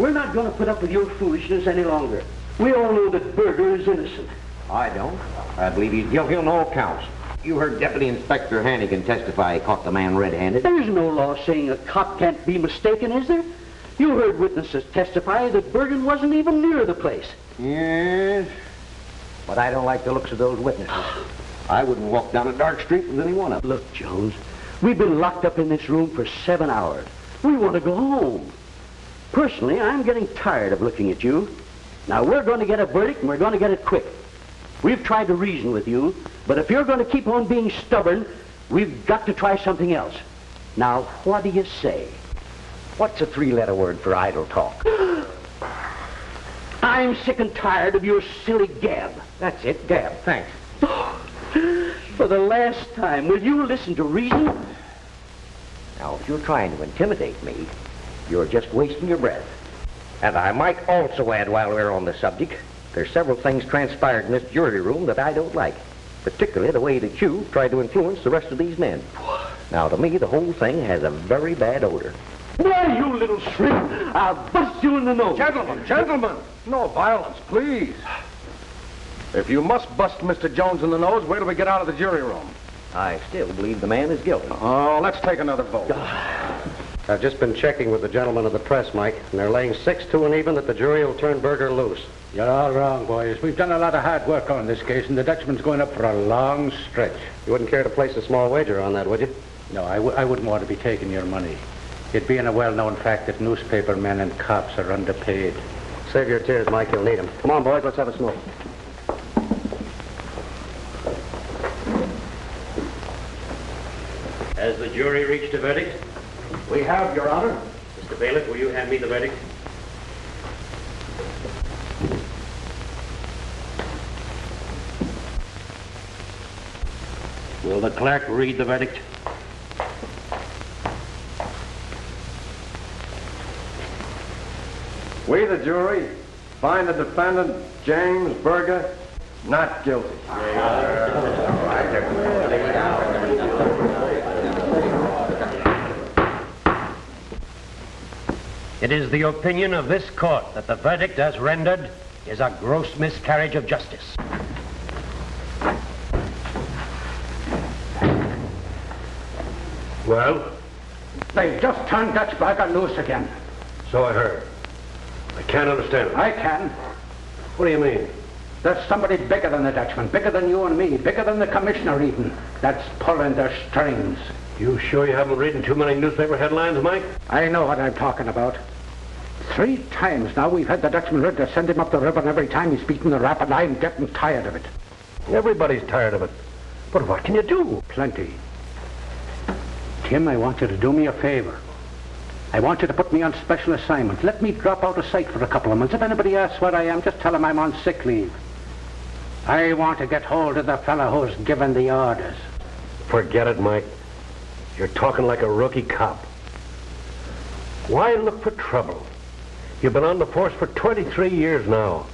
We're not going to put up with your foolishness any longer. We all know that Berger is innocent. I don't. I believe he's guilty on all counts. You heard Deputy Inspector Hannigan testify he caught the man red-handed. There's no law saying a cop can't be mistaken, is there? You heard witnesses testify that Berger wasn't even near the place. Yes, but I don't like the looks of those witnesses. I wouldn't walk down a dark street with any one of them. Look, Jones, we've been locked up in this room for 7 hours. We want to go home. Personally, I'm getting tired of looking at you. Now, we're going to get a verdict, and we're going to get it quick. We've tried to reason with you, but if you're going to keep on being stubborn, we've got to try something else. Now, what do you say? What's a 3-letter word for idle talk? I'm sick and tired of your silly gab. That's it, gab. Thanks. For the last time, will you listen to reason? Now, if you're trying to intimidate me, you're just wasting your breath. And I might also add, while we're on the subject, there's several things transpired in this jury room that I don't like. Particularly the way that you tried to influence the rest of these men. Now, to me, the whole thing has a very bad odor. Why, you little shrimp, I'll bust you in the nose. Gentlemen, no violence, please. If you must bust Mr. Jones in the nose, wait till we get out of the jury room. I still believe the man is guilty. Oh, let's take another vote. I've just been checking with the gentlemen of the press, Mike, and they're laying 6-2 and even that the jury will turn Berger loose. You're all wrong, boys. We've done a lot of hard work on this case, and the Dutchman's going up for a long stretch. You wouldn't care to place a small wager on that, would you? No, I wouldn't want to be taking your money. It being a well-known fact that newspaper men and cops are underpaid. Save your tears, Mike. You'll need them. Come on, boys. Let's have a smoke. Has the jury reached a verdict? We have, Your Honor. Mr. Bailiff, will you hand me the verdict? Will the clerk read the verdict? We, the jury, find the defendant, James Berger, not guilty. It is the opinion of this court that the verdict as rendered is a gross miscarriage of justice. Well? They just turned Dutch Berger loose again. So I heard. I can't understand it. I can. What do you mean? There's somebody bigger than the Dutchman, bigger than you and me, bigger than the commissioner even, that's pulling their strings. You sure you haven't read too many newspaper headlines, Mike? I know what I'm talking about. 3 times now we've had the Dutchman ready to send him up the river, and every time he's beaten the rapid. I'm getting tired of it. Everybody's tired of it. But what can you do? Plenty. Tim, I want you to do me a favor. I want you to put me on special assignment. Let me drop out of sight for a couple of months. If anybody asks where I am, just tell them I'm on sick leave. I want to get hold of the fellow who's given the orders. Forget it, Mike. You're talking like a rookie cop. Why look for trouble? You've been on the force for 23 years now.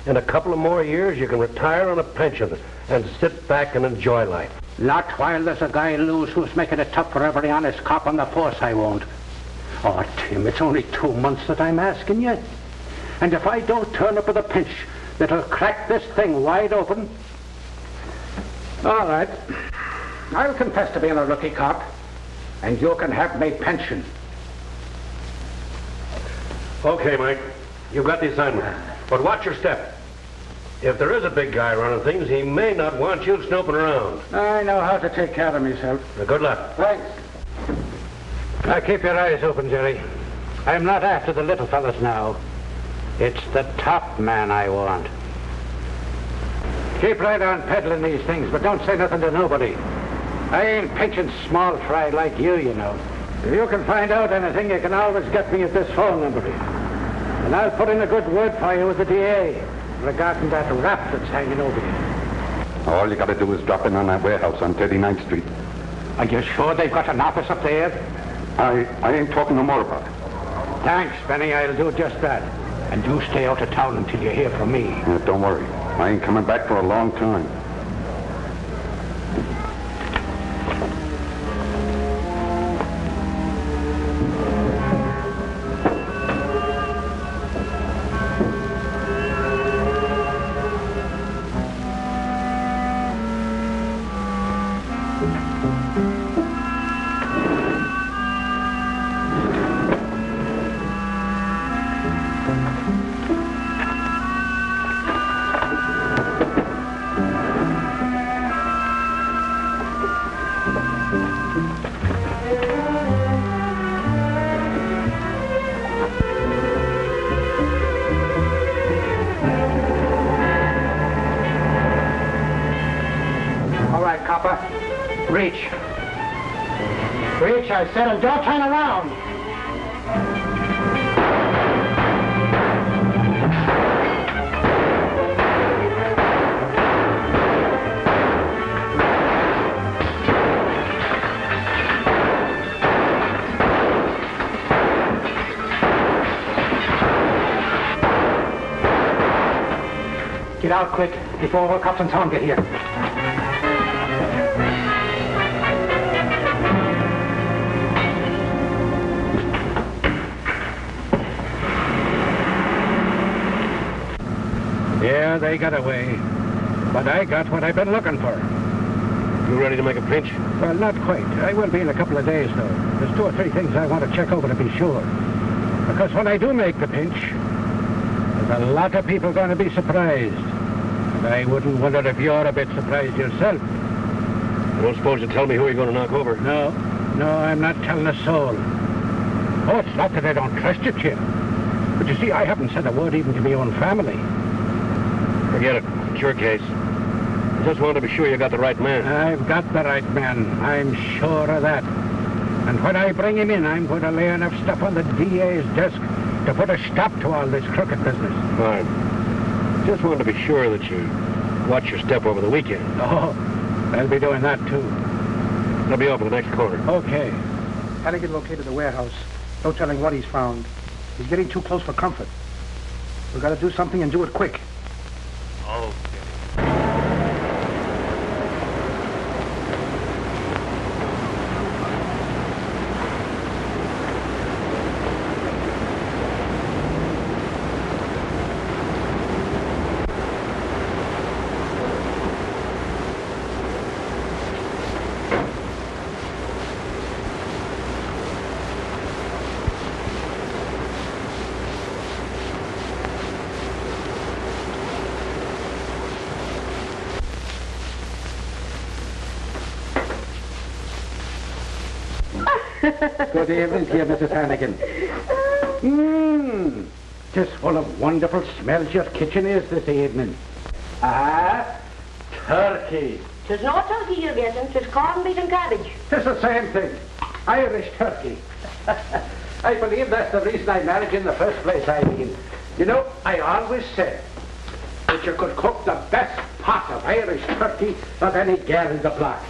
In a couple of more years, you can retire on a pension and sit back and enjoy life. Not while there's a guy loose who's making it tough for every honest cop on the force, I won't. Oh, Tim, it's only 2 months that I'm asking you. And if I don't turn up with a pinch that'll crack this thing wide open... All right. I'll confess to being a rookie cop, and you can have my pension. Okay, Mike. You've got the assignment. But watch your step. If there is a big guy running things, he may not want you snooping around. I know how to take care of myself. Now, good luck. Thanks. Now, keep your eyes open, Jerry. I'm not after the little fellas now. It's the top man I want. Keep right on peddling these things, but don't say nothing to nobody. I ain't pinching small fry like you know. If you can find out anything, you can always get me at this phone number. And I'll put in a good word for you with the DA regarding that rap that's hanging over you. All you gotta do is drop in on that warehouse on 39th Street. Are you sure they've got an office up there? I ain't talking no more about it. Thanks, Benny. I'll do just that. And you stay out of town until you hear from me. Yeah, don't worry. I ain't coming back for a long time. Reach. Reach, I said, and don't turn around. Get out quick before all cops and town get here. Yeah, they got away. But I got what I've been looking for. You ready to make a pinch? Well, not quite. I will be in a couple of days, though. There's 2 or 3 things I want to check over to be sure. Because when I do make the pinch, there's a lot of people going to be surprised. And I wouldn't wonder if you're a bit surprised yourself. I don't suppose you tell me who you're going to knock over. No, I'm not telling a soul. Oh, it's not that I don't trust you, Jim. But you see, I haven't said a word even to my own family. Forget it. It's your case. I just want to be sure you got the right man. I've got the right man. I'm sure of that. And when I bring him in, I'm going to lay enough stuff on the DA's desk to put a stop to all this crooked business. Fine. Just wanted to be sure that you watch your step over the weekend. Oh, I'll be doing that, too. I'll be over the next corner. Okay. Hannigan located the warehouse. No telling what he's found. He's getting too close for comfort. We've got to do something and do it quick. Okay. Good evening to you, Mrs. Hannigan. Just full of wonderful smells your kitchen is this evening. Turkey. 'Tis no turkey you're getting, 'tis corned beef and cabbage. 'Tis the same thing. Irish turkey. I believe that's the reason I married you in the first place, Eileen. You know, I always said that you could cook the best pot of Irish turkey of any girl in the block.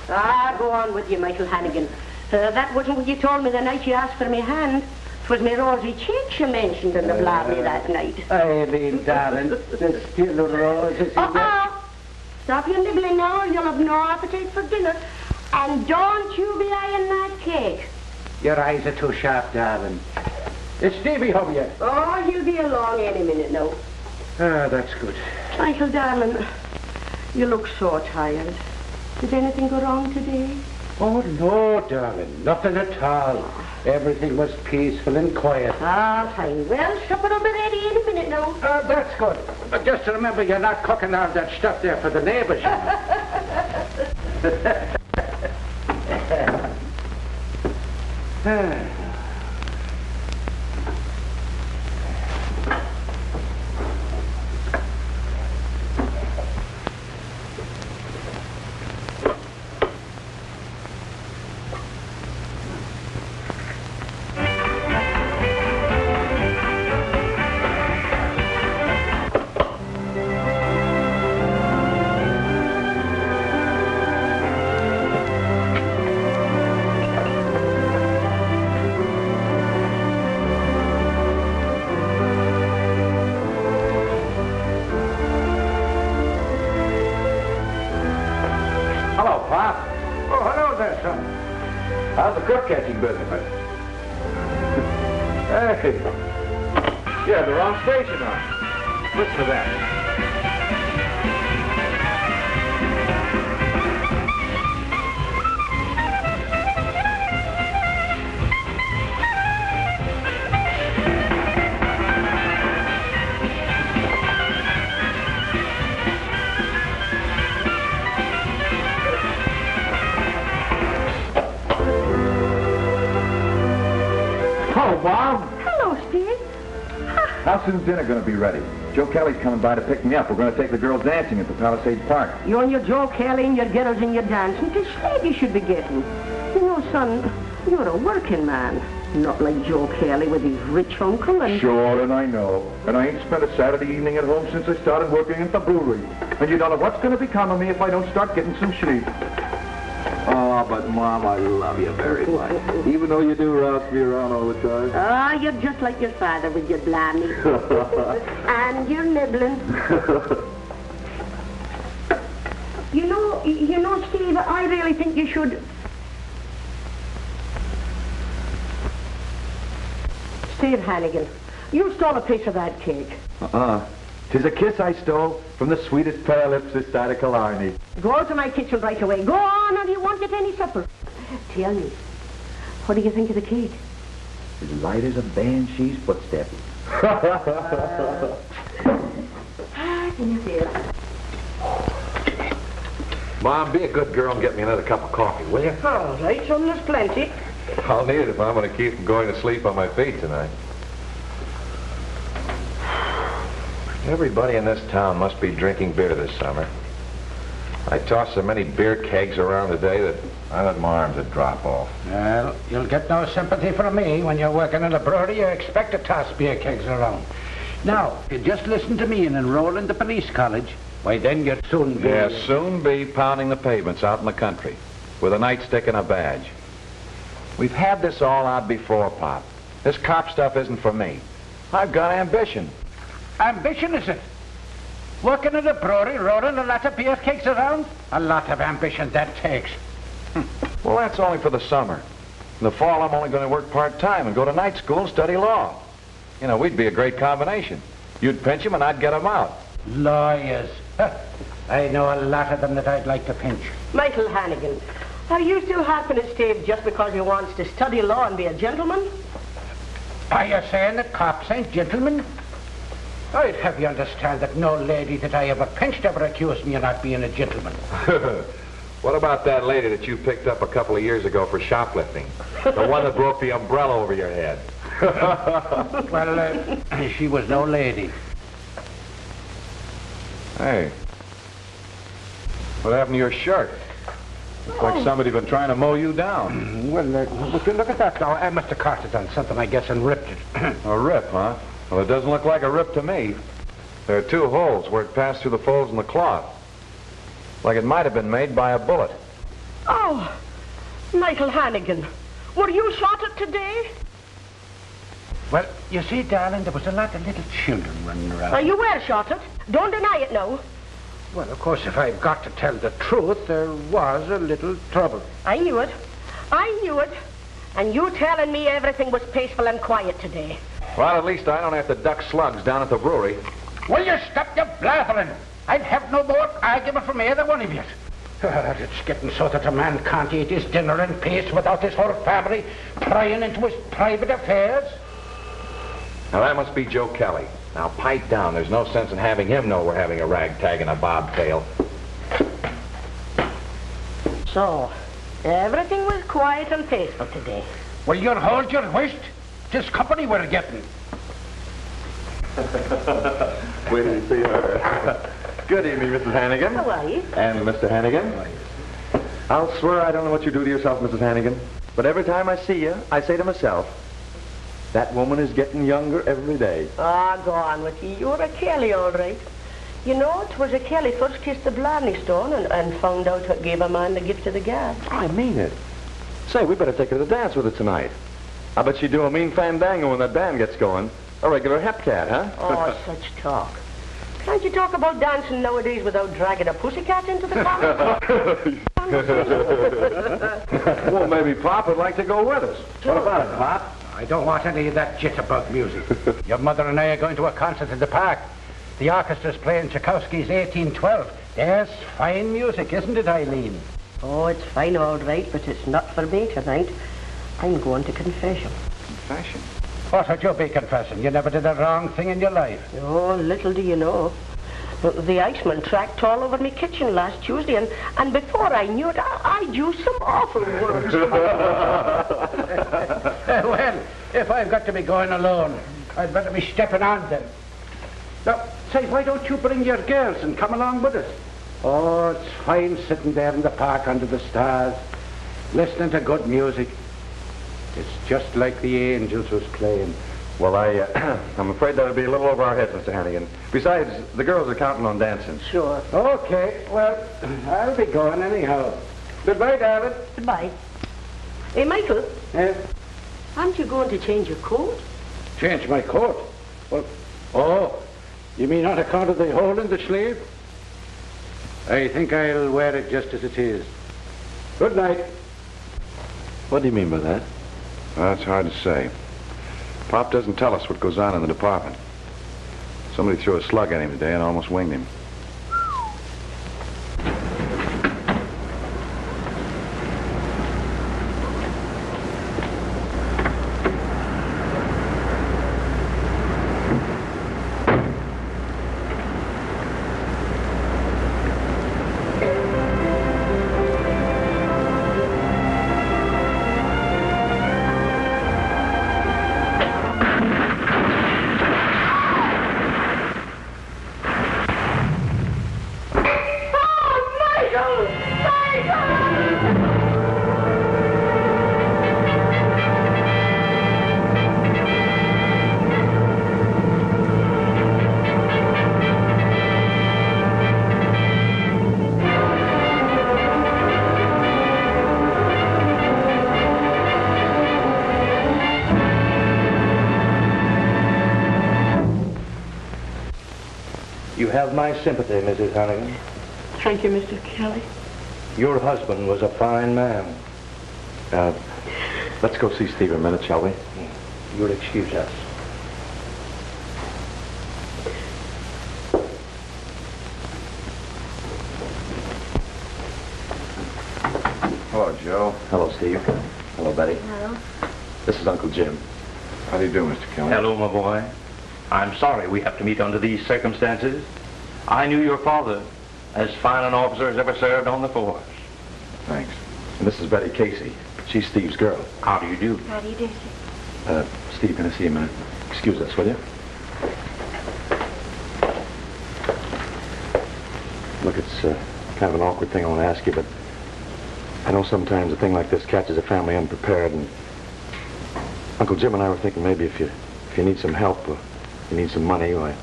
Go on with you, Michael Hannigan. That wasn't what you told me the night you asked for me hand. 'Twas me rosy cheeks you mentioned in the blarney that night. Eileen, darling, there's still roses in there. Stop your nibbling now, or you'll have no appetite for dinner. And don't you be eyeing that cake. Your eyes are too sharp, darling. Is Stevie home yet? Oh, he'll be along any minute now. That's good. Michael, darling, you look so tired. Did anything go wrong today? Oh, no, darling, nothing at all. Everything was peaceful and quiet. Fine. Well, supper will be ready any minute now. That's good. But just remember, you're not cooking all that stuff there for the neighbors. How's the cook catching business? Hey, you had the wrong station on. Listen to that. How soon's dinner going to be ready? Joe Kelly's coming by to pick me up. We're going to take the girls dancing at the Palisades Park. You and your Joe Kelly and your girls and your dancing. It's slave you should be getting. You know, son, you're a working man. Not like Joe Kelly with his rich uncle and... Sure, and I know. And I ain't spent a Saturday evening at home since I started working at the brewery. And you don't know what's going to become of me if I don't start getting some sleep. Oh, but Mom, I love you very much. Even though you do rouse me around all the time. Oh, you're just like your father with your blarney. And you're nibbling. You know, Steve, I really think you should... Steve Hannigan, you stole a piece of that cake. 'Tis a kiss I stole from the sweetest pair of lips this side of Killarney. Go to my kitchen right away. Go on, and you won't get any supper. Tell me, what do you think of the cake? As light as a banshee's footstep. Mom, be a good girl and get me another cup of coffee, will you? All right, son, there's plenty. I'll need it if I'm going to keep from going to sleep on my feet tonight. Everybody in this town must be drinking beer this summer. I tossed so many beer kegs around today that I let my arms would drop off. Well, you'll get no sympathy from me. When you're working in a brewery, you expect to toss beer kegs around. Now, if you just listen to me and enroll in the police college, why then you'd soon be... Yeah, soon be pounding the pavements out in the country with a nightstick and a badge. We've had this all out before, Pop. This cop stuff isn't for me. I've got ambition. Ambition, is it? Working at a brewery, rolling a lot of beer kegs around? A lot of ambition that takes. Well, that's only for the summer. In the fall, I'm only going to work part-time and go to night school and study law. You know, we'd be a great combination. You'd pinch them and I'd get them out. Lawyers. I know a lot of them that I'd like to pinch. Michael Hannigan, are you still harping at Steve just because he wants to study law and be a gentleman? Are you saying that cops ain't gentlemen? I'd have you understand that no lady that I ever pinched ever accused me of not being a gentleman. What about that lady that you picked up a couple of years ago for shoplifting? The one that broke the umbrella over your head. Well, she was no lady. Hey, what happened to your shirt? Looks like somebody been trying to mow you down. Well, look at that now. I must have caught it on something, I guess, and ripped it. A rip, huh? Well, it doesn't look like a rip to me. There are two holes where it passed through the folds in the cloth. Like it might have been made by a bullet. Oh, Michael Hannigan, were you shot at today? Well, you see, darling, there was a lot of little children running around. You were shot at. Don't deny it now. Well, of course, if I've got to tell the truth, there was a little trouble. I knew it. I knew it. And you telling me everything was peaceful and quiet today. Well, at least I don't have to duck slugs down at the brewery. Will you stop your blathering? I'd have no more argument from either one of you. It's getting so that a man can't eat his dinner in peace without his whole family prying into his private affairs. Now, that must be Joe Kelly. Now, pipe down. There's no sense in having him know we're having a ragtag and a bobtail. So, everything was quiet and peaceful today. Well, you'll hold your whist. This company we're getting. Wait till you see her. Good evening, Mrs. Hannigan. How are you? And Mr. Hannigan. I'll swear I don't know what you do to yourself, Mrs. Hannigan. But every time I see you, I say to myself, that woman is getting younger every day. Ah, go on with you. You're a Kelly, all right. You know, it was a Kelly first kissed the Blarney Stone and found out what gave a man the gift of the gab. I mean it. Say, we better take her to dance with her tonight. I bet she'd do a mean fandango when that band gets going. A regular hep cat, huh? Oh, such talk. Can't you talk about dancing nowadays without dragging a pussycat into the car? Well, maybe Pop would like to go with us. What about it, Pop? I don't want any of that jitterbug music. Your mother and I are going to a concert in the park. The orchestra's playing Tchaikovsky's 1812. There's fine music, isn't it, Eileen? Oh, it's fine, all right, but it's not for me tonight. I'm going to confession. Confession? What would you be confessing? You never did a wrong thing in your life. Oh, little do you know. The Iceman tracked all over me kitchen last Tuesday, and before I knew it, I'd used some awful words. Well, if I've got to be going alone, I'd better be stepping on then. Now, say, why don't you bring your girls and come along with us? Oh, it's fine sitting there in the park under the stars, listening to good music. It's just like the angels was playing. Well, I'm afraid that'll be a little over our heads, Mr. Hannigan. Besides, the girls are counting on dancing. Sure. Okay, well, I'll be going anyhow. Goodbye, darling. Goodbye. Hey, Michael, Yes? aren't you going to change your coat? Change my coat? Well, oh, you mean on account of the hole in the sleeve? I think I'll wear it just as it is. Good night. What do you mean by that? That's hard to say. Pop doesn't tell us what goes on in the department. Somebody threw a slug at him today and almost winged him. You have my sympathy, Mrs. Hannigan. Thank you, Mr. Kelly. Your husband was a fine man. Let's go see Steve a minute, shall we? You'll excuse us. Hello, Joe. Hello, Steve. Hello, Betty. Hello. This is Uncle Jim. How do you do, Mr. Kelly? Hello, my boy. I'm sorry we have to meet under these circumstances. I knew your father, as fine an officer as ever served on the force. Thanks. And this is Betty Casey. She's Steve's girl. How do you do? How do you do, sir? Steve, can I see you a minute? Excuse us, will you? Look, it's kind of an awkward thing I want to ask you, but I know sometimes a thing like this catches a family unprepared, and Uncle Jim and I were thinking maybe if you need some help or you need some money, why...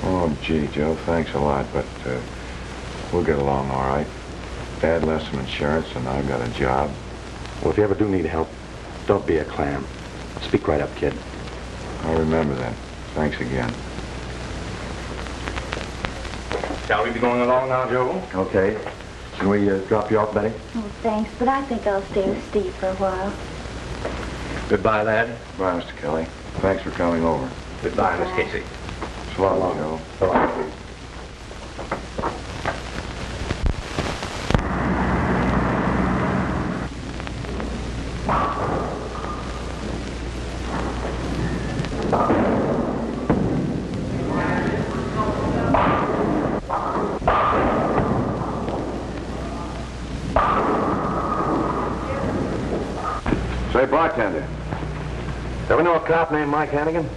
Oh, gee, Joe, thanks a lot, but we'll get along all right. Dad left some insurance, and I've got a job. Well, if you ever do need help, don't be a clam. Speak right up, kid. I'll remember that. Thanks again. Shall we be going along now, Joe? Okay. Can we drop you off, Betty? Oh, thanks, but I think I'll stay with Steve for a while. Goodbye, lad. Bye, Mr. Kelly. Thanks for coming over. Goodbye, Miss Casey. So long, Joe. So long, Steve. Say, bartender, ever know a cop named Mike Hannigan?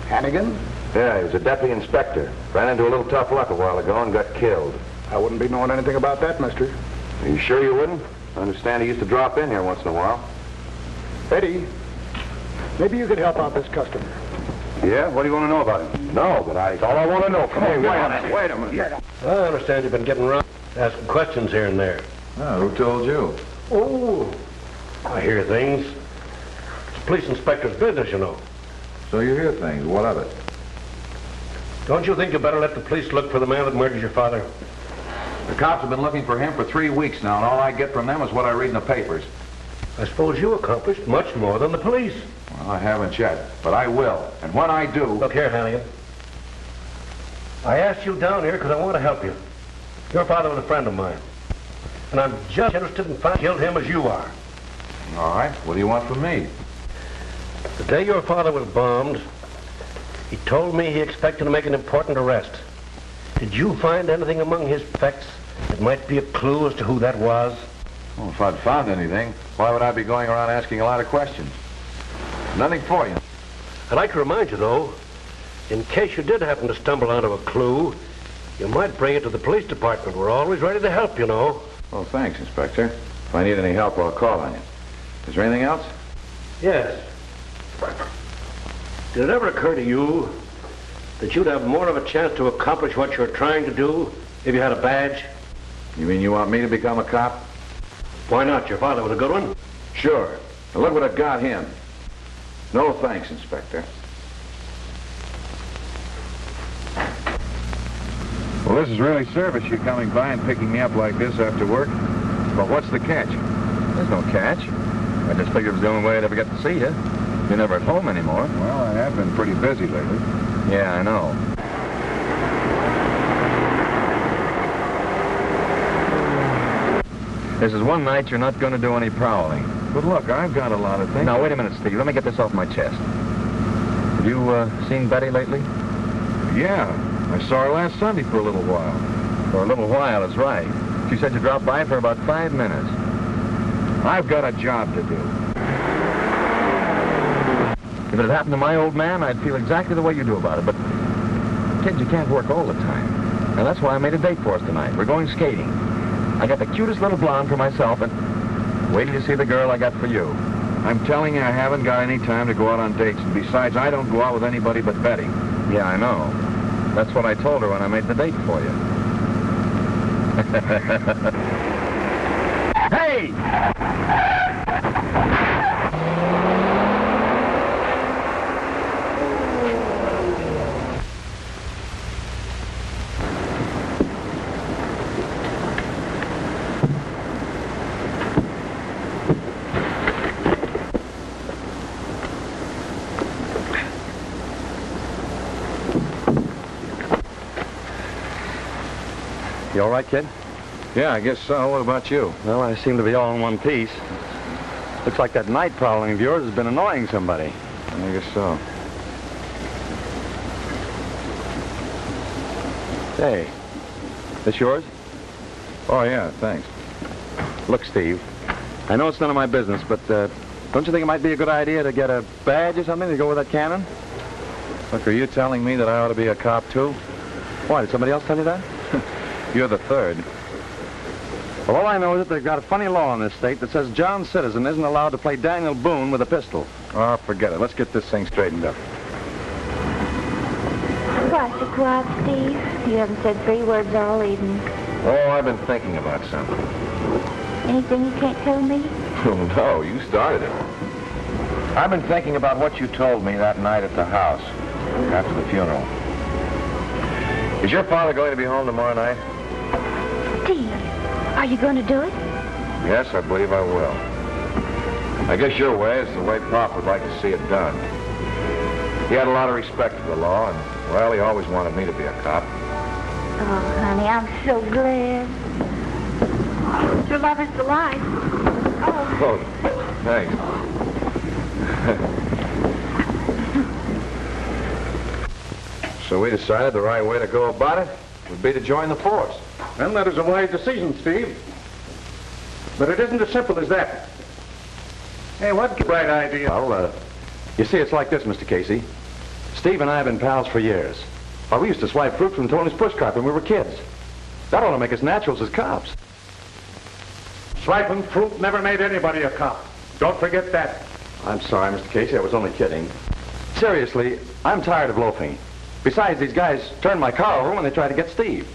Hannigan? Yeah, he was a deputy inspector. Ran into a little tough luck a while ago and got killed. I wouldn't be knowing anything about that, mister. Are you sure you wouldn't? I understand he used to drop in here once in a while. Eddie, maybe you could help out this customer. Yeah? What do you want to know about him? No, but that's all I want to know. Come on, Wait a minute. I understand you've been getting around, asking questions here and there. Oh, who told you? Oh, I hear things. It's a police inspector's business, you know. So you hear things. What of it? Don't you think you better let the police look for the man that murdered your father? The cops have been looking for him for 3 weeks now, and all I get from them is what I read in the papers. I suppose you accomplished much more than the police. Well, I haven't yet, but I will. And when I do... Look here, Hannigan. I asked you down here because I want to help you. Your father was a friend of mine. And I'm just interested in finding killed him as you are. All right. What do you want from me? The day your father was bombed, he told me he expected to make an important arrest. Did you find anything among his effects that might be a clue as to who that was? Well, if I'd found anything, why would I be going around asking a lot of questions? Nothing for you. I'd like to remind you, though, in case you did happen to stumble onto a clue, you might bring it to the police department. We're always ready to help, you know. Well, thanks, Inspector. If I need any help, I'll call on you. Is there anything else? Yes. Did it ever occur to you that you'd have more of a chance to accomplish what you're trying to do if you had a badge? You mean you want me to become a cop? Why not? Your father was a good one. Sure. Now look what I got him. No thanks, Inspector. Well, this is really service, you coming by and picking me up like this after work. But what's the catch? There's no catch. I just figured it was the only way I'd ever get to see you. You're never at home anymore. Well, I have been pretty busy lately. Yeah, I know. This is one night you're not going to do any prowling. But look, I've got a lot of things. Now, wait a minute, Steve. Let me get this off my chest. Have you seen Betty lately? Yeah, I saw her last Sunday for a little while. For a little while is right. She said you dropped by for about 5 minutes. I've got a job to do. If it had happened to my old man, I'd feel exactly the way you do about it. But, kid, you can't work all the time. And that's why I made a date for us tonight. We're going skating. I got the cutest little blonde for myself, and wait till you see the girl I got for you. I'm telling you, I haven't got any time to go out on dates. And besides, I don't go out with anybody but Betty. Yeah, I know. That's what I told her when I made the date for you. Hey! You all right, kid? Yeah, I guess so. What about you? Well, I seem to be all in one piece. Looks like that night prowling of yours has been annoying somebody. I guess so. Hey, this yours? Oh, yeah, thanks. Look, Steve, I know it's none of my business, but don't you think it might be a good idea to get a badge or something to go with that cannon? Look, are you telling me that I ought to be a cop, too? Why, did somebody else tell you that? You're the third. Well, all I know is that they've got a funny law in this state that says John Citizen isn't allowed to play Daniel Boone with a pistol. Oh, forget it. Let's get this thing straightened up. Why so quiet, Steve? You haven't said 3 words all evening. Oh, I've been thinking about something. Anything you can't tell me? Oh, no, you started it. I've been thinking about what you told me that night at the house after the funeral. Is your father going to be home tomorrow night? Steve, are you going to do it? Yes, I believe I will. I guess your way is the way Pop would like to see it done. He had a lot of respect for the law, and, well, he always wanted me to be a cop. Oh, honey, I'm so glad. Your love is the life. Oh, thanks. So we decided the right way to go about it would be to join the force. And that is a wise decision, Steve. But it isn't as simple as that. Hey, what bright idea? Well, you see, it's like this, Mr. Casey. Steve and I have been pals for years. Why, we used to swipe fruit from Tony's pushcart when we were kids. That ought to make us naturals as cops. Swiping fruit never made anybody a cop. Don't forget that. I'm sorry, Mr. Casey. I was only kidding. Seriously, I'm tired of loafing. Besides, these guys turned my car over when they tried to get Steve.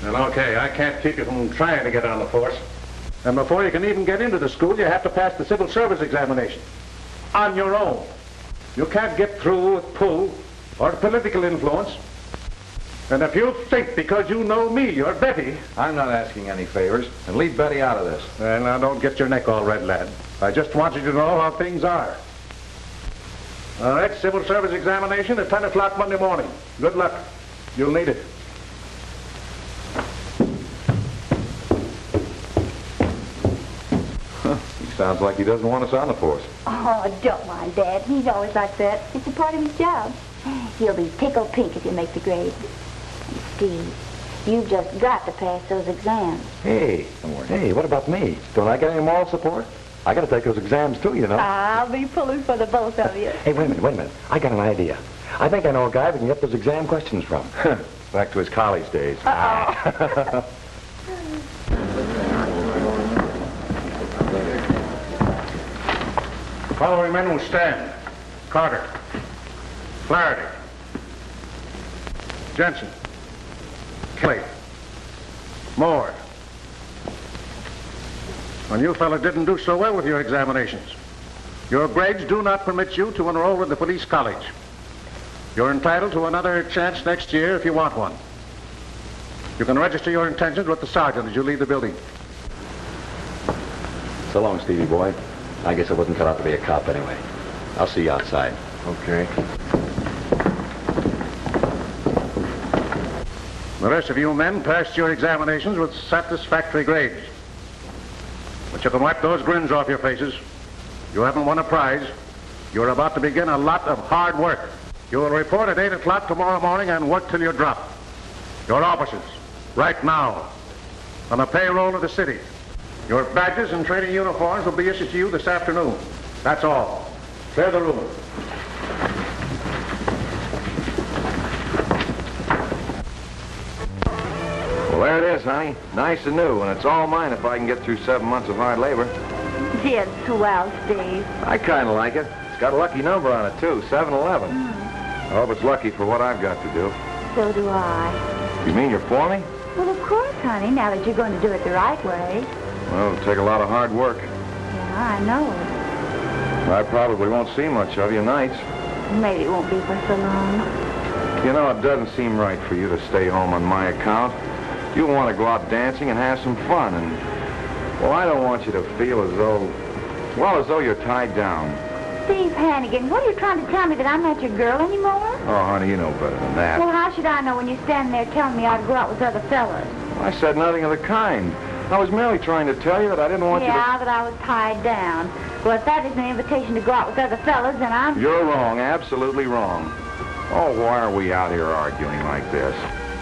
Well, okay, I can't keep you from trying to get on the force. And before you can even get into the school, you have to pass the civil service examination. On your own. You can't get through with pull or political influence. And if you think because you know me, you're Betty... I'm not asking any favors, and leave Betty out of this. Well, now, don't get your neck all red, lad. I just want you to know how things are. All right, civil service examination at 10 o'clock Monday morning. Good luck. You'll need it. He sounds like he doesn't want us on the force. Oh, don't mind Dad. He's always like that. It's a part of his job. He'll be tickled pink if you make the grade. And Steve, you've just got to pass those exams. Hey, what about me? Don't I get any moral support? I got to take those exams, too, you know. I'll be pulling for the both of you. Hey, wait a minute. I got an idea. I think I know a guy we can get those exam questions from. Back to his college days. Uh-oh. Following men will stand. Carter. Flaherty. Jensen. Kelly. Moore. Well, you fellas didn't do so well with your examinations. Your grades do not permit you to enroll with the police college. You're entitled to another chance next year if you want one. You can register your intentions with the sergeant as you leave the building. So long, Stevie boy. I guess I wasn't cut out to be a cop anyway. I'll see you outside. Okay. The rest of you men passed your examinations with satisfactory grades. But you can wipe those grins off your faces. You haven't won a prize. You're about to begin a lot of hard work. You will report at 8 o'clock tomorrow morning and work till you drop. Your officers, right now, on the payroll of the city. Your badges and training uniforms will be issued to you this afternoon. That's all. Clear the room. Well, there it is, honey. Nice and new, and it's all mine if I can get through 7 months of hard labor. Gee, it's swell, Steve. I kind of like it. It's got a lucky number on it, too, 711. I hope it's lucky for what I've got to do. So do I. You mean you're for me? Well, of course, honey, now that you're going to do it the right way. Well, it'll take a lot of hard work. Yeah, I know it. I probably won't see much of you nights. Maybe it won't be for so long. You know, it doesn't seem right for you to stay home on my account. You want to go out dancing and have some fun, and, well, I don't want you to feel as though you're tied down. Steve Hannigan, what are you trying to tell me, that I'm not your girl anymore? Oh, honey, you know better than that. Well, how should I know when you're standing there telling me I ought to go out with other fellas? I said nothing of the kind. I was merely trying to tell you that I didn't want you to... Yeah, that I was tied down. Well, if that isn't an invitation to go out with other fellas, then I'm... You're wrong, absolutely wrong. Oh, why are we out here arguing like this?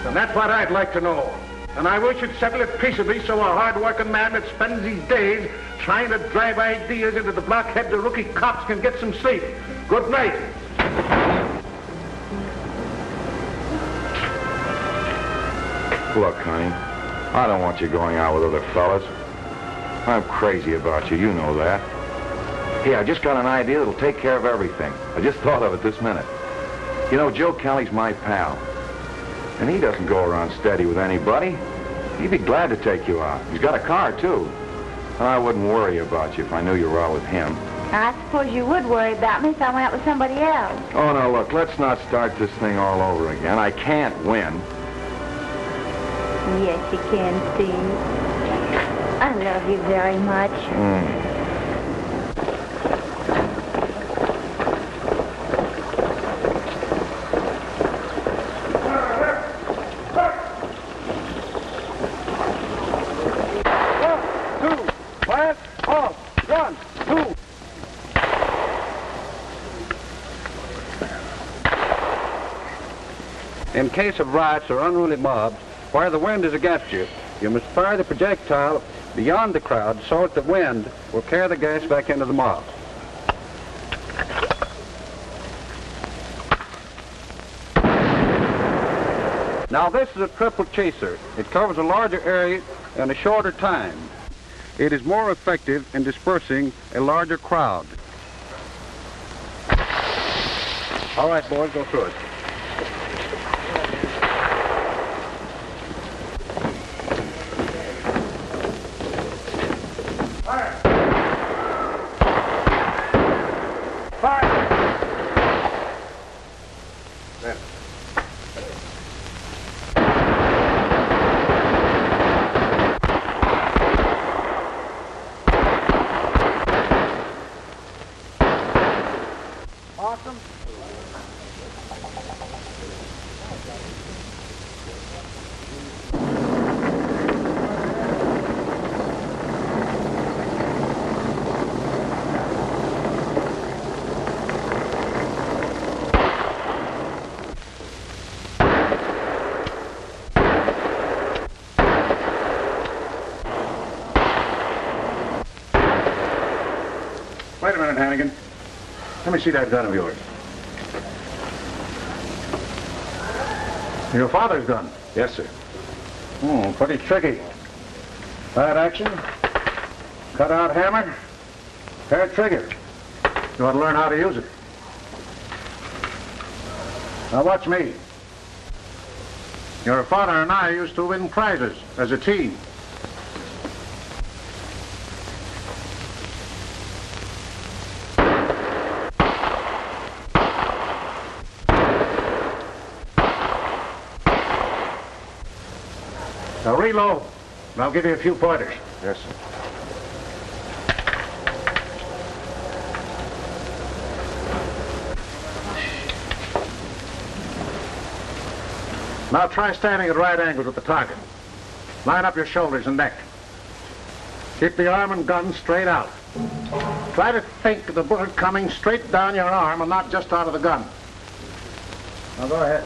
And that's what I'd like to know. And I wish you'd settle it peaceably so a hard-working man that spends his days trying to drive ideas into the blockheads of rookie cops can get some sleep. Good night. Look, honey, I don't want you going out with other fellas. I'm crazy about you, you know that. Hey, I just got an idea that'll take care of everything. I just thought of it this minute. You know, Joe Kelly's my pal. And he doesn't go around steady with anybody. He'd be glad to take you out. He's got a car, too. And I wouldn't worry about you if I knew you were out with him. I suppose you would worry about me if I went out with somebody else. Oh, no, look, let's not start this thing all over again. I can't win. Yes, you can, Steve. I love you very much. In case of riots or unruly mobs, where the wind is against you, you must fire the projectile beyond the crowd so that the wind will carry the gas back into the mob. Now this is a triple chaser. It covers a larger area in a shorter time. It is more effective in dispersing a larger crowd. All right, boys, go through it. Let me see that gun of yours. Your father's gun? Yes, sir. Pretty tricky. Flat action, cut-out hammer, hair trigger. You want to learn how to use it. Now watch me. Your father and I used to win prizes as a team. Now reload, and I'll give you a few pointers. Yes, sir. Now try standing at right angles with the target. Line up your shoulders and neck. Keep the arm and gun straight out. Try to think of the bullet coming straight down your arm and not just out of the gun. Now go ahead.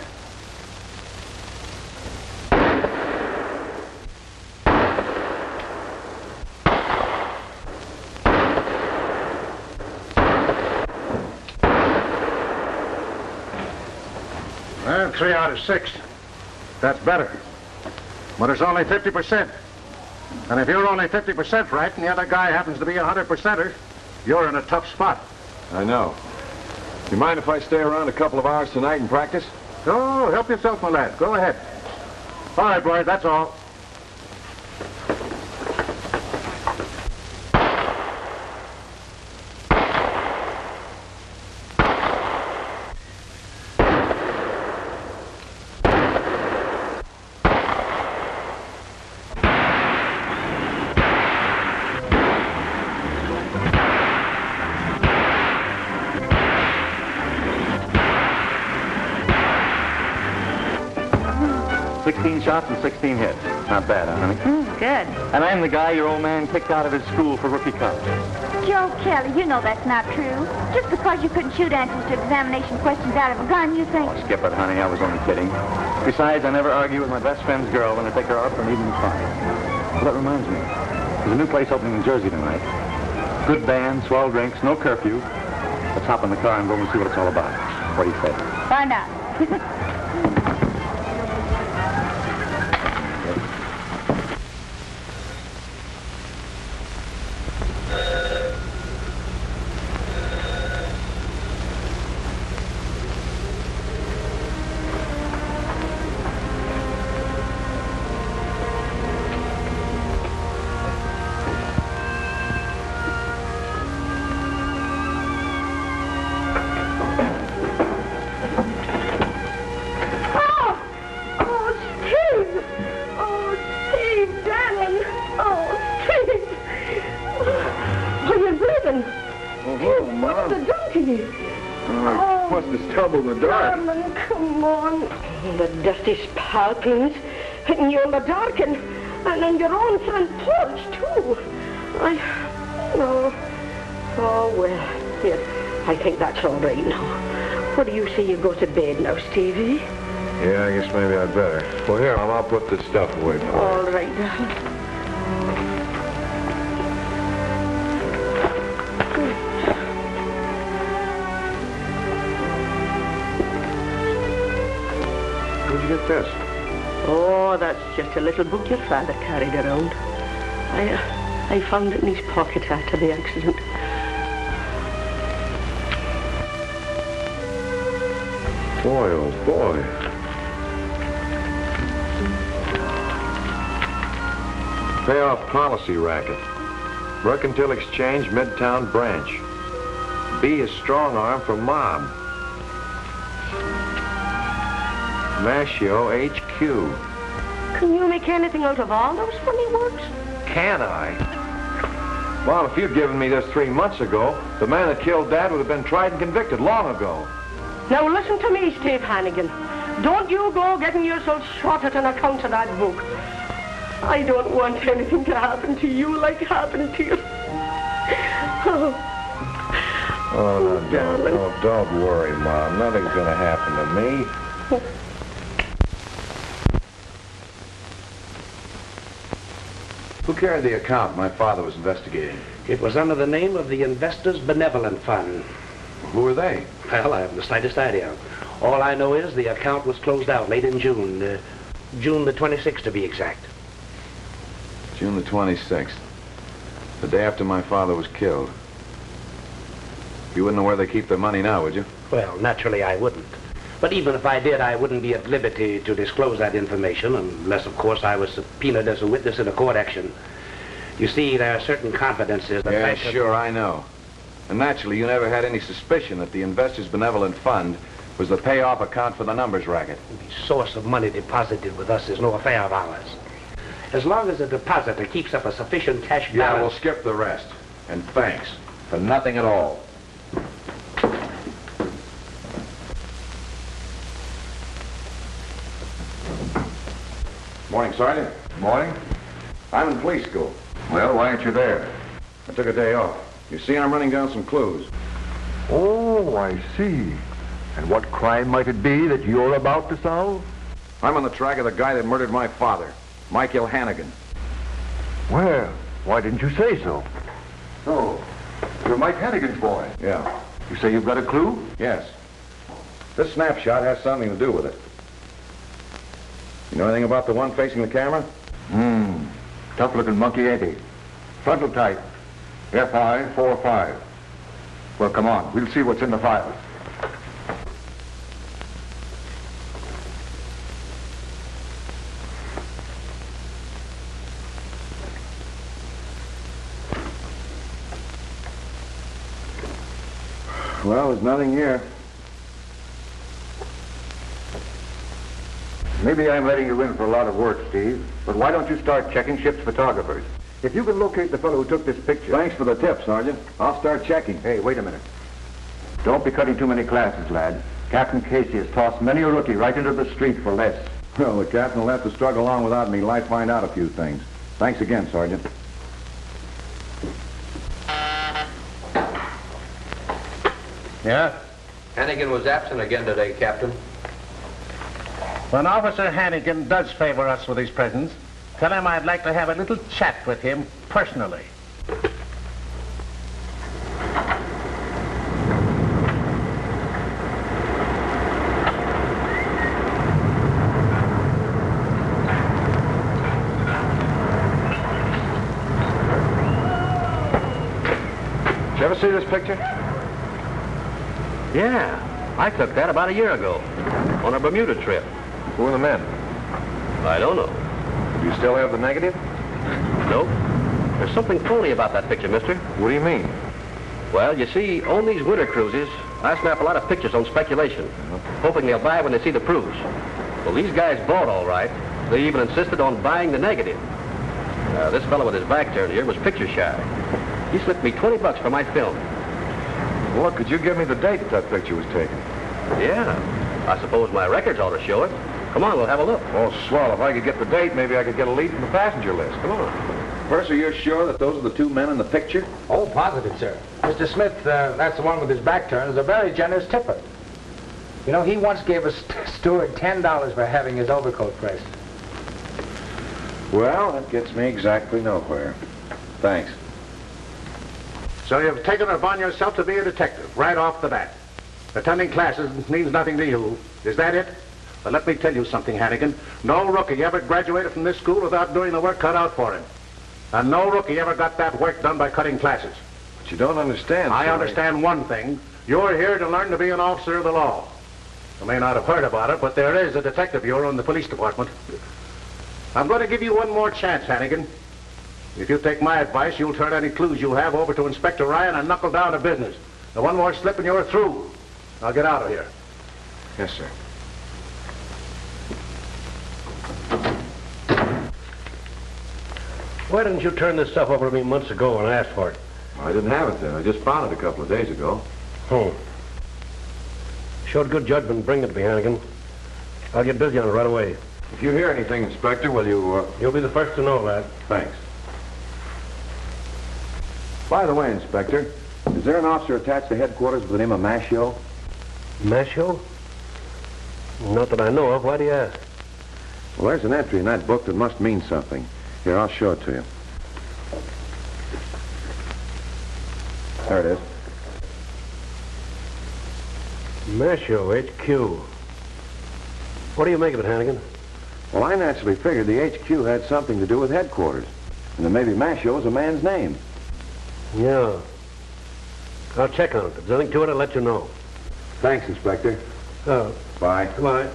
Well, 3 out of 6. That's better. But it's only 50%. And if you're only 50% right and the other guy happens to be a 100%er, you're in a tough spot. I know. You mind if I stay around a couple of hours tonight and practice? Oh, help yourself, my lad. Go ahead. All right, boys, that's all. Shots and 16 hits. Not bad, huh, honey? Good. And I'm the guy your old man kicked out of his school for rookie cops. Joe Kelly, you know that's not true. Just because you couldn't shoot answers to examination questions out of a gun, you think... Oh, skip it, honey. I was only kidding. Besides, I never argue with my best friend's girl when I take her out for an evening fun. Well, that reminds me. There's a new place opening in Jersey tonight. Good band, swell drinks, no curfew. Let's hop in the car and go and see what it's all about. What do you say? Find out. Darling, come on. The dusty sparklings, and you're in the dark, and on your own front porch, too. Oh, well, yes, I think that's all right now. What do you say you go to bed now, Stevie? Yeah, I guess maybe I'd better. Well, here, I'll put this stuff away for you. All right, darling. Where'd you get this? Oh, that's just a little book your father carried around. I found it in his pocket after the accident. Boy, oh boy. Payoff policy racket. Mercantile Exchange, Midtown Branch. B is strong arm for mob. Mashio HQ. Can you make anything out of all those funny words? Can I? Well, if you'd given me this 3 months ago, the man that killed Dad would have been tried and convicted long ago. Now listen to me, Steve Hannigan. Don't you go getting yourself shot at on account of that book. I don't want anything to happen to you like happened to you. Oh, no, don't worry, Mom. Nothing's going to happen to me. Who carried the account my father was investigating? It was under the name of the Investors Benevolent Fund. Who are they? Well, I haven't the slightest idea. All I know is the account was closed out late in June. June the 26th, to be exact. June the 26th. The day after my father was killed. You wouldn't know where they keep their money now, would you? Well, naturally I wouldn't. But even if I did, I wouldn't be at liberty to disclose that information, unless, of course, I was subpoenaed as a witness in a court action. You see, there are certain confidences that... Yeah, sure, I know. And naturally, you never had any suspicion that the Investors Benevolent Fund was the payoff account for the numbers racket. The source of money deposited with us is no affair of ours. As long as the depositor keeps up a sufficient cash balance... Yeah, we'll skip the rest. And thanks for nothing at all. Morning, Sergeant. Morning. I'm in police school. Well, why aren't you there? I took a day off. You see, I'm running down some clues. Oh, I see. And what crime might it be that you're about to solve? I'm on the track of the guy that murdered my father, Michael Hannigan. Well, why didn't you say so? Oh, you're Mike Hannigan's boy. Yeah. You say you've got a clue? Yes. This snapshot has something to do with it. You know anything about the one facing the camera? Tough-looking monkey, ain't he? Frontal type. FI-45. Well, come on. We'll see what's in the file. Well, there's nothing here. Maybe I'm letting you in for a lot of work, Steve, but why don't you start checking ship's photographers? If you can locate the fellow who took this picture... Thanks for the tip, Sergeant. I'll start checking. Hey, wait a minute. Don't be cutting too many classes, lad. Captain Casey has tossed many a rookie right into the street for less. Well, the captain will have to struggle on without me till I find out a few things. Thanks again, Sergeant. Yeah? Hannigan was absent again today, Captain. When Officer Hannigan does favor us with his presence, tell him I'd like to have a little chat with him personally. Did you ever see this picture? Yeah, I took that about a year ago on a Bermuda trip. Who are the men? I don't know. Do you still have the negative? Nope. There's something phony about that picture, mister. What do you mean? Well, you see, on these winter cruises, I snap a lot of pictures on speculation, hoping they'll buy when they see the proofs. Well, these guys bought all right. They even insisted on buying the negative. This fellow with his back turned here was picture shy. He slipped me $20 for my film. Well, look, could you give me the date that picture was taken? Yeah. I suppose my records ought to show it. Come on, we'll have a look. Oh, swell. If I could get the date, maybe I could get a lead from the passenger list. Come on. Purser, you're sure that those are the two men in the picture? Oh, positive, sir. Mr. Smith, that's the one with his back turned, is a very generous tipper. You know, he once gave a steward $10 for having his overcoat pressed. Well, that gets me exactly nowhere. Thanks. So you've taken it upon yourself to be a detective, right off the bat. Attending classes means nothing to you. Is that it? But let me tell you something, Hannigan. No rookie ever graduated from this school without doing the work cut out for him. And no rookie ever got that work done by cutting classes. But you don't understand, I sir. understand one thing. You're here to learn to be an officer of the law. You may not have heard about it, but there is a detective bureau in the police department. I'm going to give you one more chance, Hannigan. If you take my advice, you'll turn any clues you have over to Inspector Ryan and knuckle down to business. The one more slip and you're through. Now get out of here. Yes, sir. Why didn't you turn this stuff over to me months ago when I asked for it? I didn't have it then. I just found it a couple of days ago. Showed good judgment bringing it to me, Hannigan. I'll get busy on it right away. If you hear anything, Inspector, will you, You'll be the first to know, lad. Thanks. By the way, Inspector, is there an officer attached to headquarters with the name of Mashio? Mashio? Not that I know of. Why do you ask? Well, there's an entry in that book that must mean something. Here, I'll show it to you. There it is. Mashio, HQ. What do you make of it, Hannigan? Well, I naturally figured the HQ had something to do with headquarters. And then maybe Mashio is a man's name. Yeah. I'll check on it. If there's anything to it, I'll let you know. Thanks, Inspector. Oh. Bye. Bye.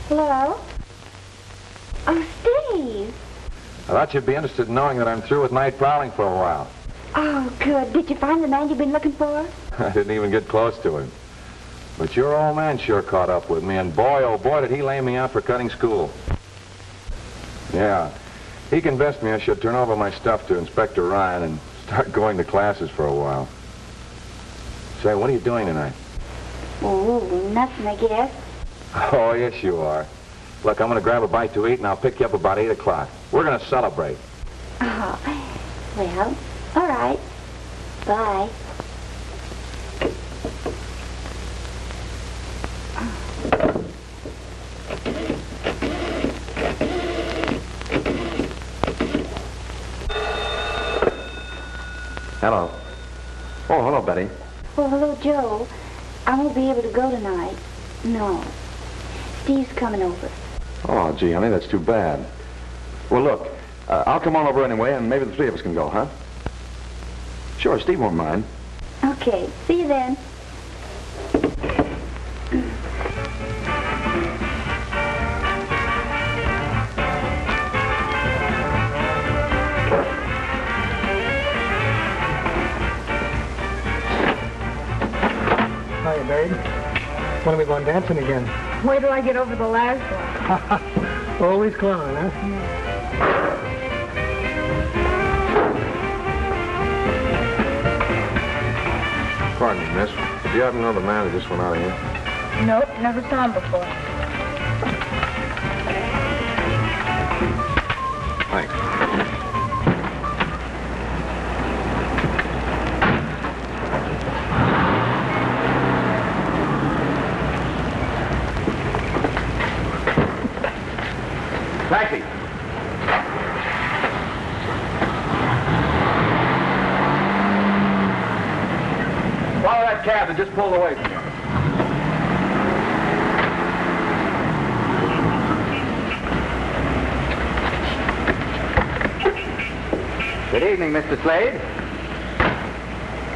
Hello? Oh, Steve. I thought you'd be interested in knowing that I'm through with night prowling for a while. Oh, good. Did you find the man you've been looking for? I didn't even get close to him. But your old man sure caught up with me, and boy, oh boy, did he lay me out for cutting school. Yeah, he convinced me I should turn over my stuff to Inspector Ryan and start going to classes for a while. Say, what are you doing tonight? Oh, nothing, I guess. Oh, yes, you are. Look, I'm going to grab a bite to eat, and I'll pick you up about 8 o'clock. We're going to celebrate. Oh, well, all right. Bye. Hello. Oh, hello, Betty. Oh, hello, Joe. I won't be able to go tonight. No. Steve's coming over. Oh, gee, honey, that's too bad. Well, look, I'll come on over anyway, and maybe the three of us can go, huh? Sure, Steve won't mind. Okay. See you then. Hiya, babe. When are we going dancing again? Wait till I get over the last one. Always clowning, huh? Pardon me, miss. Do you happen to know the man that just went out of here? Nope, never saw him before. Thanks. Taxi! Follow that cab that just pulled away from you. Good evening, Mr. Slade.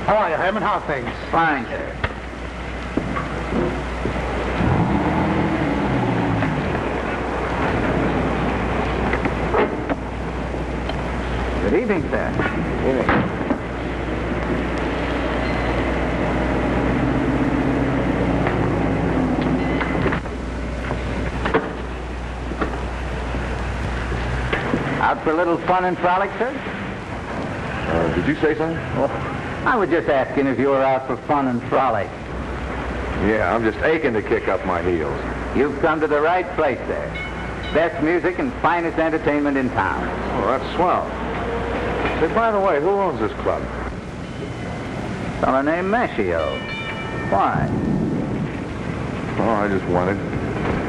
How are you, Herman? How are things? Fine, sir. Good evening, sir. Good evening. Out for a little fun and frolic, sir? Did you say something? Oh, I was just asking if you were out for fun and frolic. Yeah, I'm just aching to kick up my heels. You've come to the right place, sir. Best music and finest entertainment in town. Oh, that's swell. Say, by the way, who owns this club? Fellow named Mashio. Why? Oh, I just wondered.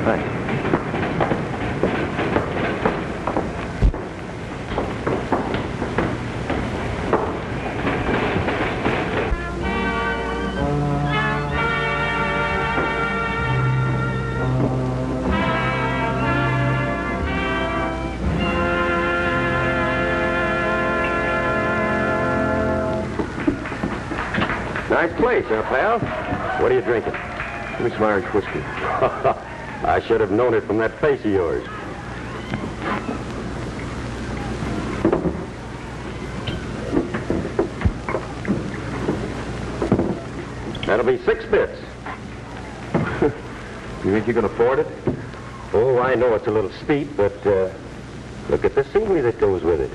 Thanks. Nice place, huh, pal? What are you drinking? Give me some Irish whiskey. I should have known it from that face of yours. That'll be 6 bits. You think you can afford it? Oh, I know it's a little steep, but look at the scenery that goes with it.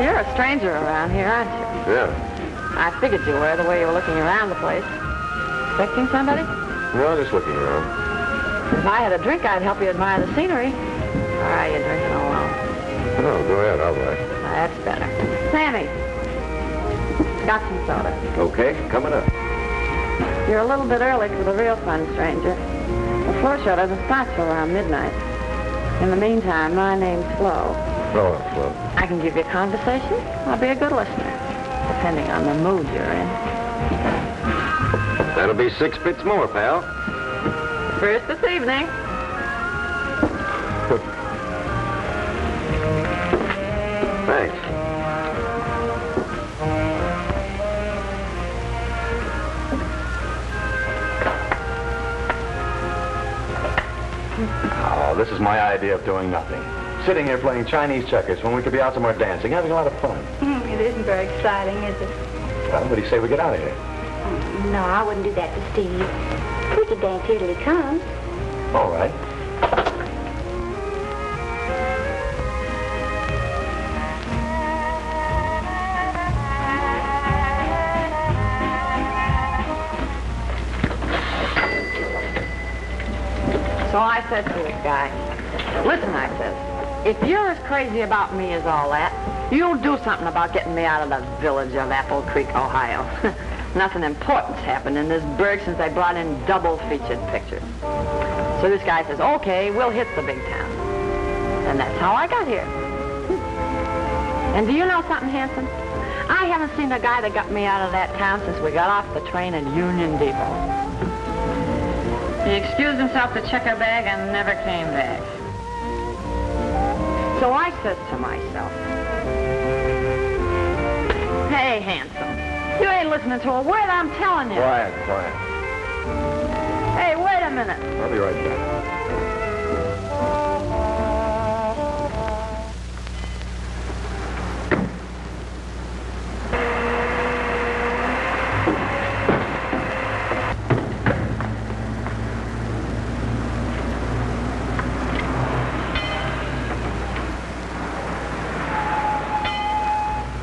You're a stranger around here, aren't you? Yeah. I figured you were the way you were looking around the place. Expecting somebody? No, just looking around. If I had a drink, I'd help you admire the scenery. Or are you drinking alone? No, go ahead. I'll buy. That's better. Sammy, got some soda. Okay, coming up. You're a little bit early for the real fun, stranger. The floor show doesn't start till around midnight. In the meantime, my name's Flo. Oh, Flo. I can give you conversation. I'll be a good listener, depending on the mood you're in. That'll be 6 bits more, pal. First this evening. Thanks. Oh, this is my idea of doing nothing. Sitting here playing Chinese checkers when we could be out somewhere dancing, having a lot of fun. It isn't very exciting, is it? Well, what do you say we get out of here? No, I wouldn't do that to Steve. We could dance here till he comes. All right. So I said to this guy, listen, I says, if you're as crazy about me as all that, you'll do something about getting me out of the village of Apple Creek, Ohio. Nothing important's happened in this burg since they brought in double-featured pictures. So this guy says, okay, we'll hit the big town. And that's how I got here. And do you know something, Hanson? I haven't seen a guy that got me out of that town since we got off the train in Union Depot. He excused himself to check a bag and never came back. So I says to myself, hey, Hanson, you ain't listening to a word I'm telling you. Quiet, quiet. Hey, wait a minute. I'll be right back.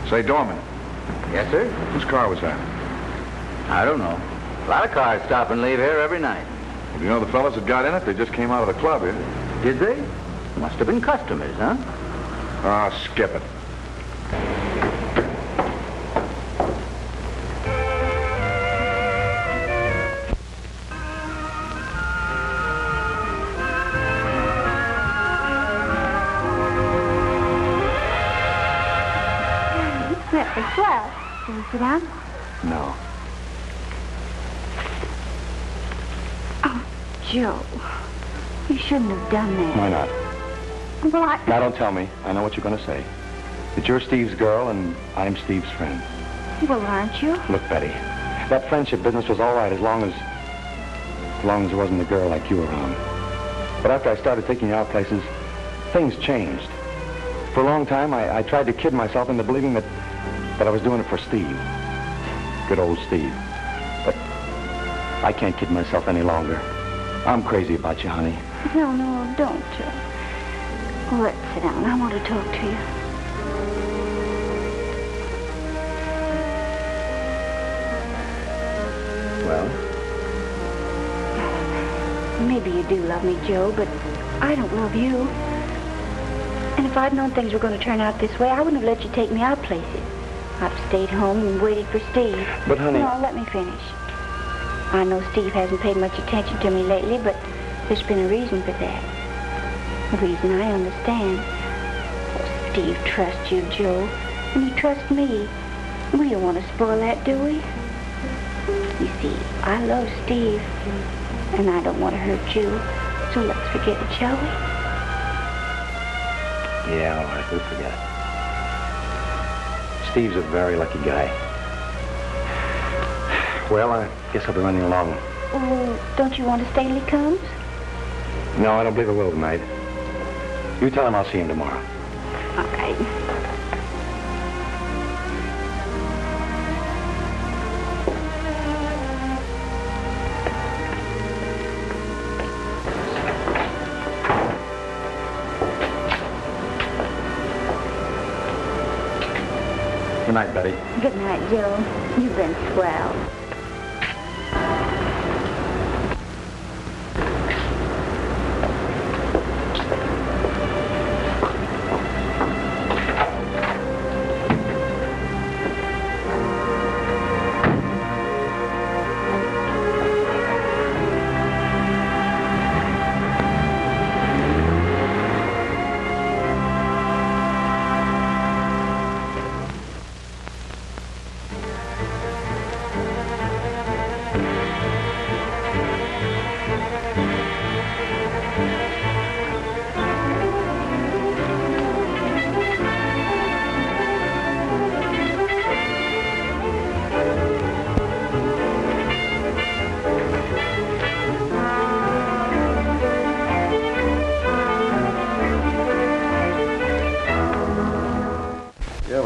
Say, Dorman. Yes, sir? Whose car was that? I don't know. A lot of cars stop and leave here every night. Well, do you know the fellas that got in it? They just came out of the club here. Did they? Must have been customers, huh? Ah, skip it. Well, can you sit down? No. Oh, Joe, you shouldn't have done that. Why not? Well, Now, don't tell me. I know what you're going to say. That you're Steve's girl and I'm Steve's friend. Well, aren't you? Look, Betty, that friendship business was all right as long as there wasn't a girl like you around. But after I started taking you out places, things changed. For a long time, I tried to kid myself into believing that I was doing it for Steve. Good old Steve. But I can't kid myself any longer. I'm crazy about you, honey. No, don't, Joe. Well, let's sit down. I want to talk to you. Well? Maybe you do love me, Joe, but I don't love you. And if I'd known things were going to turn out this way, I wouldn't have let you take me out places. I'd have stayed home and waited for Steve. But, honey... No, let me finish. I know Steve hasn't paid much attention to me lately, but there's been a reason for that. A reason I understand. Oh, Steve trusts you, Joe, and he trusts me. We don't want to spoil that, do we? You see, I love Steve, and I don't want to hurt you, so let's forget it, shall we? Yeah, all right, we'll forget it. Steve's a very lucky guy. Well, I guess I'll be running along. Oh, don't you want to stay till he comes? No, I don't believe I will tonight. You tell him I'll see him tomorrow. All right. Good night, Betty. Good night, Joe. You've been swell.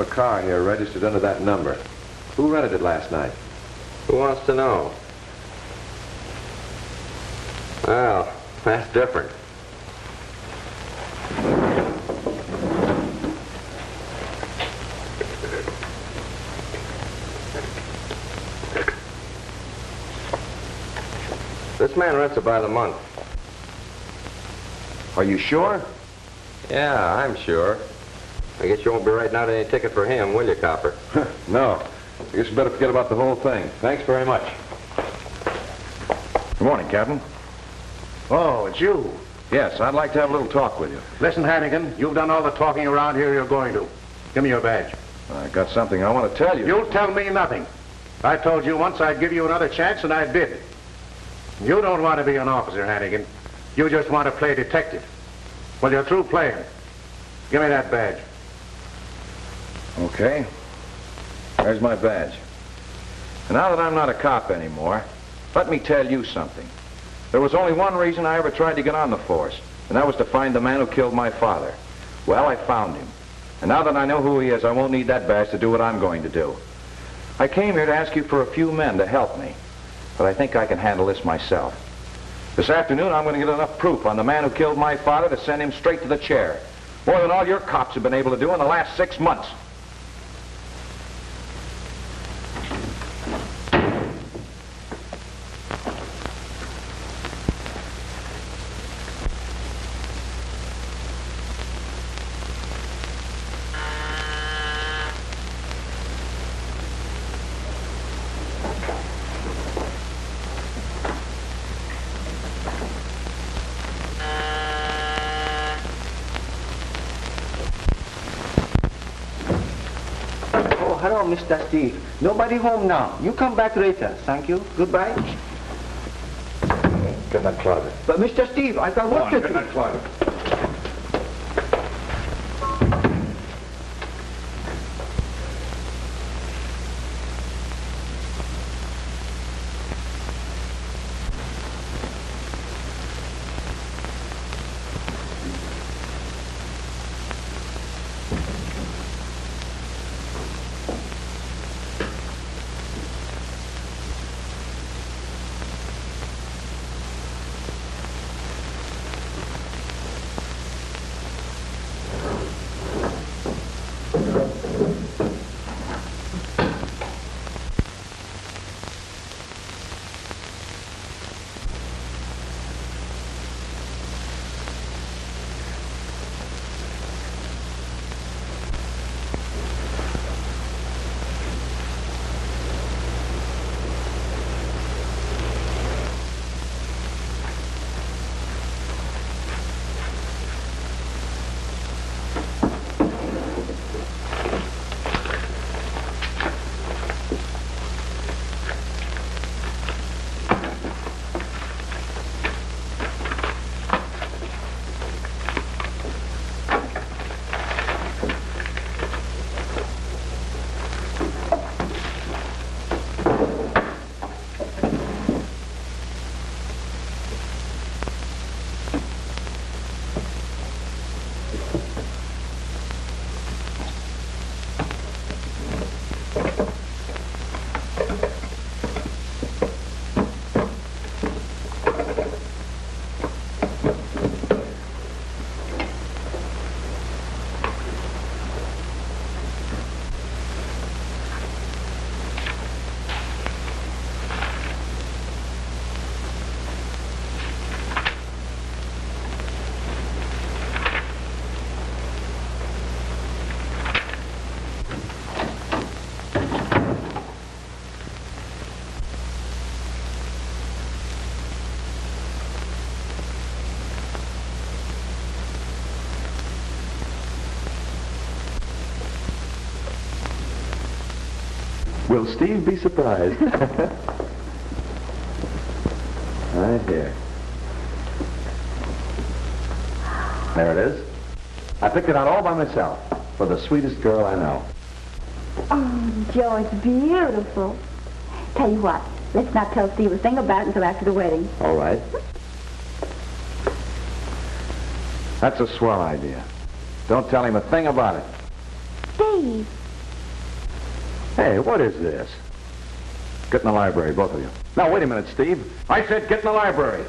Car here registered under that number. Who rented it last night? Who wants to know? Well, that's different. This man rents it by the month. Are you sure? Yeah, I'm sure. I guess you won't be writing out any ticket for him, will you, Copper? No. I guess you better forget about the whole thing. Thanks very much. Good morning, Captain. Oh, it's you. Yes, I'd like to have a little talk with you. Listen, Hannigan, you've done all the talking around here you're going to. Give me your badge. I got something I want to tell you. You'll tell me nothing. I told you once I'd give you another chance, and I did. You don't want to be an officer, Hannigan. You just want to play detective. Well, you're through playing. Give me that badge. Okay. There's my badge. And now that I'm not a cop anymore, let me tell you something. There was only one reason I ever tried to get on the force, and that was to find the man who killed my father. Well, I found him. And now that I know who he is, I won't need that badge to do what I'm going to do. I came here to ask you for a few men to help me, but I think I can handle this myself. This afternoon, I'm going to get enough proof on the man who killed my father to send him straight to the chair. More than all your cops have been able to do in the last 6 months. Hello, Mr. Steve. Nobody home now. You come back later. Thank you. Goodbye. Get in that closet. But Mr. Steve, I got work to do. Get in that closet. Will Steve be surprised? Right here. There it is. I picked it out all by myself for the sweetest girl I know. Oh, Joe, it's beautiful. Tell you what, let's not tell Steve a thing about it until after the wedding. All right. That's a swell idea. Don't tell him a thing about it. Steve. Hey, what is this? Get in the library, both of you. Now, wait a minute, Steve. I said get in the library.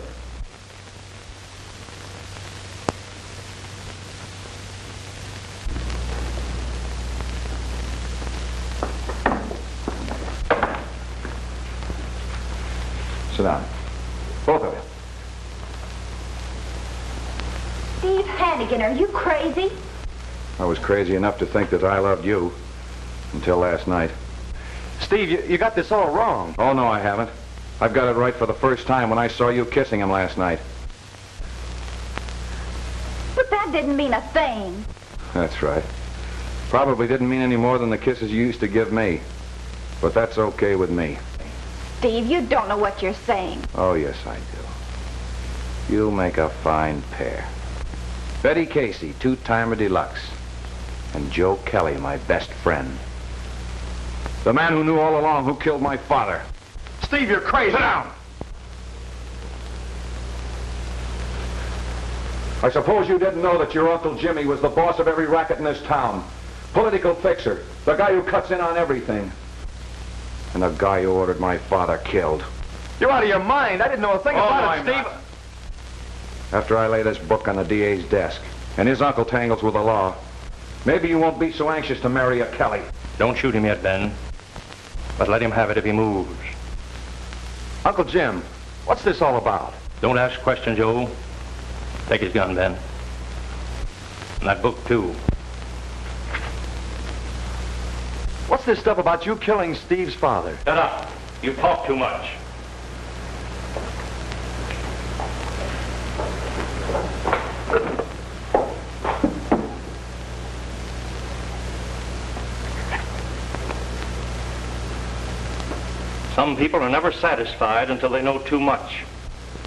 Sit down. Both of you. Steve Hannigan, are you crazy? I was crazy enough to think that I loved you until last night. Steve, you got this all wrong. Oh, no, I haven't. I've got it right for the first time when I saw you kissing him last night. But that didn't mean a thing. That's right. Probably didn't mean any more than the kisses you used to give me. But that's okay with me. Steve, you don't know what you're saying. Oh, yes, I do. You make a fine pair. Betty Casey, two-timer deluxe. And Joe Kelly, my best friend. The man who knew all along who killed my father. Steve, you're crazy. Sit down! I suppose you didn't know that your Uncle Jimmy was the boss of every racket in this town. Political fixer. The guy who cuts in on everything. And the guy who ordered my father killed. You're out of your mind. I didn't know a thing about it, Steve. Not. After I lay this book on the DA's desk, and his uncle tangles with the law, maybe you won't be so anxious to marry a Kelly. Don't shoot him yet, Ben. But let him have it if he moves. Uncle Jim, what's this all about? Don't ask questions, Joe. Take his gun, Ben. And that book, too. What's this stuff about you killing Steve's father? Shut up. You talk too much. Some people are never satisfied until they know too much.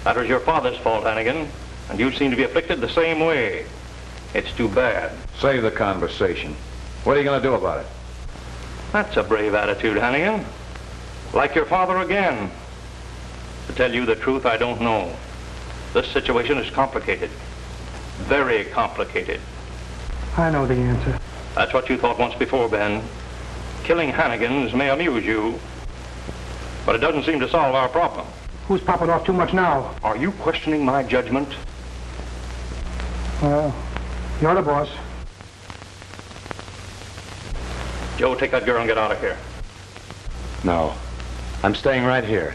That was your father's fault, Hannigan, and you seem to be afflicted the same way. It's too bad. Save the conversation. What are you going to do about it? That's a brave attitude, Hannigan. Like your father again. To tell you the truth, I don't know. This situation is complicated. Very complicated. I know the answer. That's what you thought once before, Ben. Killing Hannigans may amuse you, but it doesn't seem to solve our problem. Who's popping off too much now? Are you questioning my judgment? Well, you're the boss. Joe, take that girl and get out of here. No. I'm staying right here.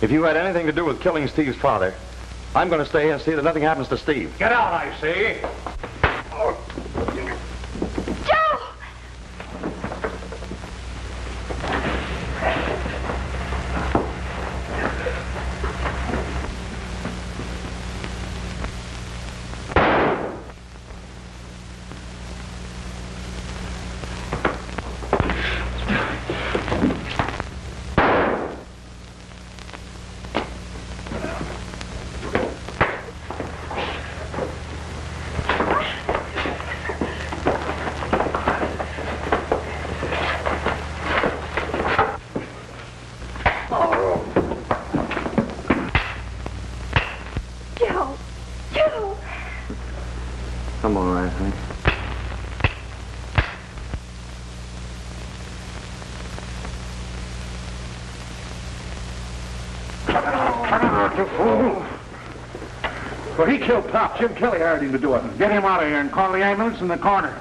If you had anything to do with killing Steve's father, I'm going to stay here and see that nothing happens to Steve. Get out, I say. Joe! I'm all right, honey. Well, he killed Pop. Jim Kelly hired him to do it. Get him out of here and call the ambulance in the corner.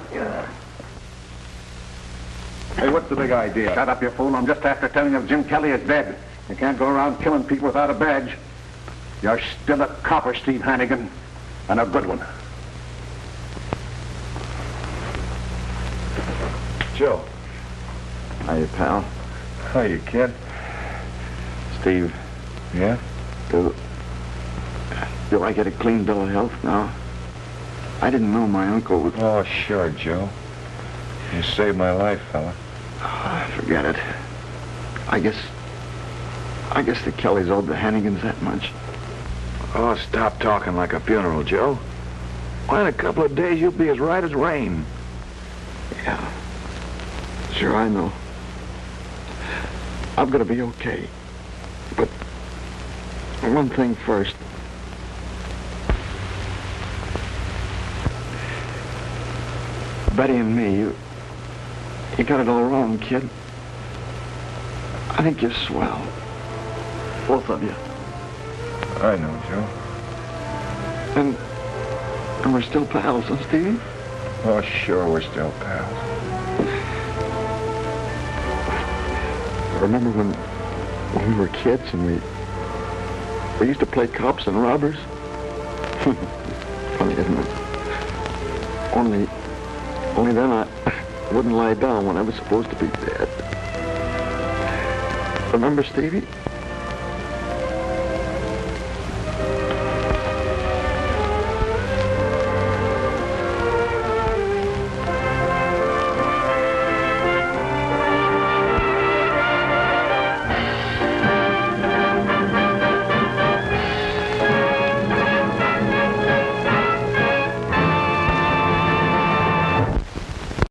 Hey, what's the big idea? Shut up, you fool. I'm just after telling you if Jim Kelly is dead. You can't go around killing people without a badge. You're still a copper, Steve Hannigan, and a good one. Joe. Hiya, pal. Hiya, kid. Steve. Yeah? Do I get a clean bill of health now? I didn't know my uncle was... Oh, sure, Joe. You saved my life, fella. Forget it. I guess the Kellys owed the Hannigans that much. Oh, stop talking like a funeral, Joe. Why, in a couple of days, you'll be as right as rain. Yeah. Sure, I know. I'm gonna be okay. But one thing first. Betty and me, you got it all wrong, kid. I think you're swell. Both of you. I know, Joe. And we're still pals, huh, Stevie? Oh, sure, we're still pals. Remember when we were kids and we used to play cops and robbers? Funny, isn't it? Only then I wouldn't lie down when I was supposed to be dead. Remember, Stevie?